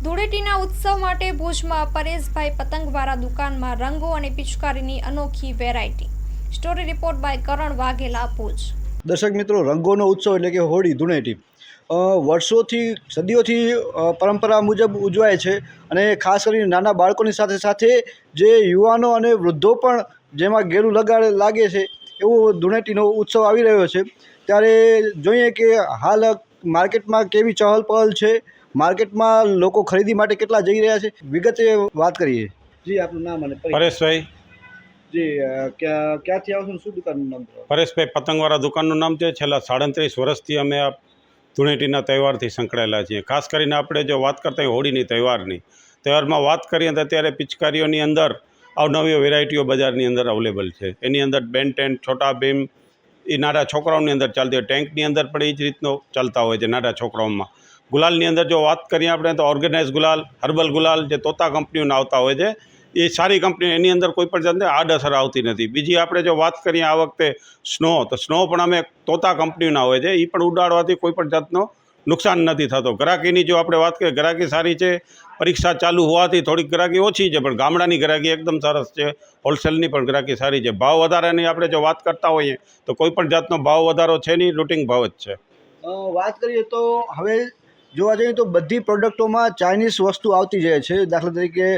ધૂળેટીના ઉત્સવ માટે ભુજમાં પરેશભાઈ પતંગવાળા દુકાનમાં રંગો અને પિચકારીની અનોખી વેરાયટી. સ્ટોરી રિપોર્ટ બાય કરણ વાઘેલા, ભુજ. દર્શક મિત્રો, રંગોનો ઉત્સવ એટલે કે હોળી ધૂળેટી વર્ષોથી સદીઓથી પરંપરા મુજબ ઉજવાય છે અને ખાસ કરીને નાના બાળકોની સાથે સાથે જે યુવાનો અને વૃદ્ધો પણ જેમાં ગેરું લાગે છે એવો ધૂળેટીનો ઉત્સવ આવી રહ્યો છે. ત્યારે જોઈએ કે હાલ માર્કેટમાં કેવી ચહલ પહલ છે, માર્કેટમાં લોકો ખરીદી માટે કેટલા જઈ રહ્યા છે, વિગતે વાત કરીએ. જી, આપનું નામ અને પરેશભાઈ. જી, ક્યાંથી આવો છો, શું દુકાનનું નામ? પરેશભાઈ પતંગવાળા દુકાનનું નામ છે. છેલ્લા 37 વર્ષથી અમે આ ધૂળેટીના તહેવારથી સંકળાયેલા છીએ. ખાસ કરીને આપણે જો વાત કરતા હોય હોળીની તહેવારમાં વાત કરીએ તો અત્યારે પિચકારીઓની અંદર અવનવી વેરાયટીઓ બજારની અંદર અવેલેબલ છે. એની અંદર બેન 10, છોટા ભીમ, એ નાના છોકરાઓની અંદર ચાલતી હોય. ટેન્કની અંદર પણ એ જ રીતનો ચાલતા હોય છે નાના છોકરાઓમાં. ગુલાલની અંદર જો વાત કરીએ આપણે તો ઓર્ગેનાઇઝ ગુલાલ, હર્બલ ગુલાલ જે તોતા કંપનીઓના આવતા હોય છે, એ સારી કંપની. એની અંદર કોઈ પણ જાતની આડઅસર આવતી નથી. બીજી આપણે જો વાત કરીએ આ વખતે સ્નો પણ અમે તોતા કંપનીના હોય છે, એ પણ ઉડાડવાથી કોઈ પણ જાતનો નુકસાન નથી થતો. ગ્રાહકીની જો આપણે વાત કરીએ, ગ્રાહકી સારી છે. પરીક્ષા ચાલુ હોવાથી થોડીક ગ્રાહકી ઓછી છે, પણ ગામડાની ગ્રાહકી એકદમ સરસ છે. હોલસેલની પણ ગ્રાહકી સારી છે. ભાવ વધારાની આપણે જો વાત કરતા હોઈએ તો કોઈ પણ જાતનો ભાવ વધારો છે નહીં, રૂટિંગ ભાવ જ છે. વાત કરીએ તો હવે જોવા જઈએ તો બધી પ્રોડક્ટોમાં ચાઇનીઝ વસ્તુ આવતી જાય છે. દાખલા તરીકે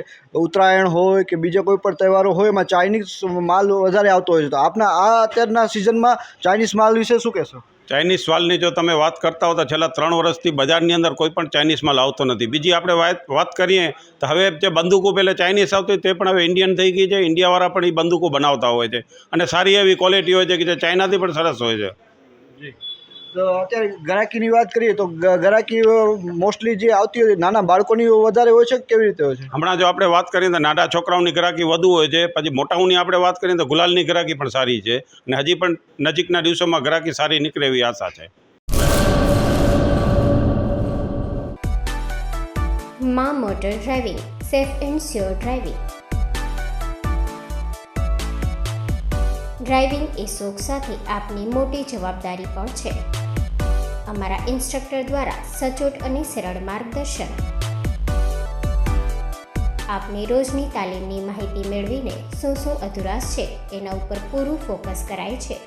ઉત્તરાયણ હોય કે બીજા કોઈ પણ તહેવારો હોય એમાં ચાઇનીઝ માલ વધારે આવતો હોય છે. તો આપના આ અત્યારના સિઝનમાં ચાઇનીઝ માલ વિશે શું કહેશો? ચાઇનીઝ માલની જો તમે વાત કરતા હો તો છેલ્લા 3 વર્ષથી બજારની અંદર કોઈ પણ ચાઇનીઝ માલ આવતો નથી. બીજી આપણે વાત કરીએ તો હવે જે બંદૂકો પહેલાં ચાઇનીઝ આવતી હોય તે પણ હવે ઇન્ડિયન થઈ ગઈ છે. ઇન્ડિયાવાળા પણ એ બંદૂકો બનાવતા હોય છે અને સારી એવી ક્વોલિટી હોય છે કે જે ચાઇનાથી પણ સરસ હોય છે. જી, તો અત્યારે ગ્રાહકીની વાત કરીએ તો ગ્રાહકી મોસ્ટલી જે આવતી હોય નાના બાળકોની વધારે હોય છે, કેવી રીતે હોય છે? હમણાં જો આપણે વાત કરીએ તો નાના છોકરાઓની ગ્રાહકી વધુ હોય છે. પછી મોટાઓની આપણે વાત કરીએ તો ગુલાલની ગ્રાહકી પણ સારી છે અને હજી પણ નજીકના દિવસોમાં ગ્રાહકી સારી નીકળે એવી આશા છે. માં motor driving, safe and sure driving. Driving એ શોખ સાથે આપની મોટી જવાબદારી પણ છે. અમારા ઇન્સ્ટ્રક્ટર દ્વારા સચોટ અને સરળ માર્ગદર્શન. આપની રોજની તાલીમની માહિતી મેળવીને શું અધુરાશ છે એના ઉપર પૂરું ફોકસ કરાય છે.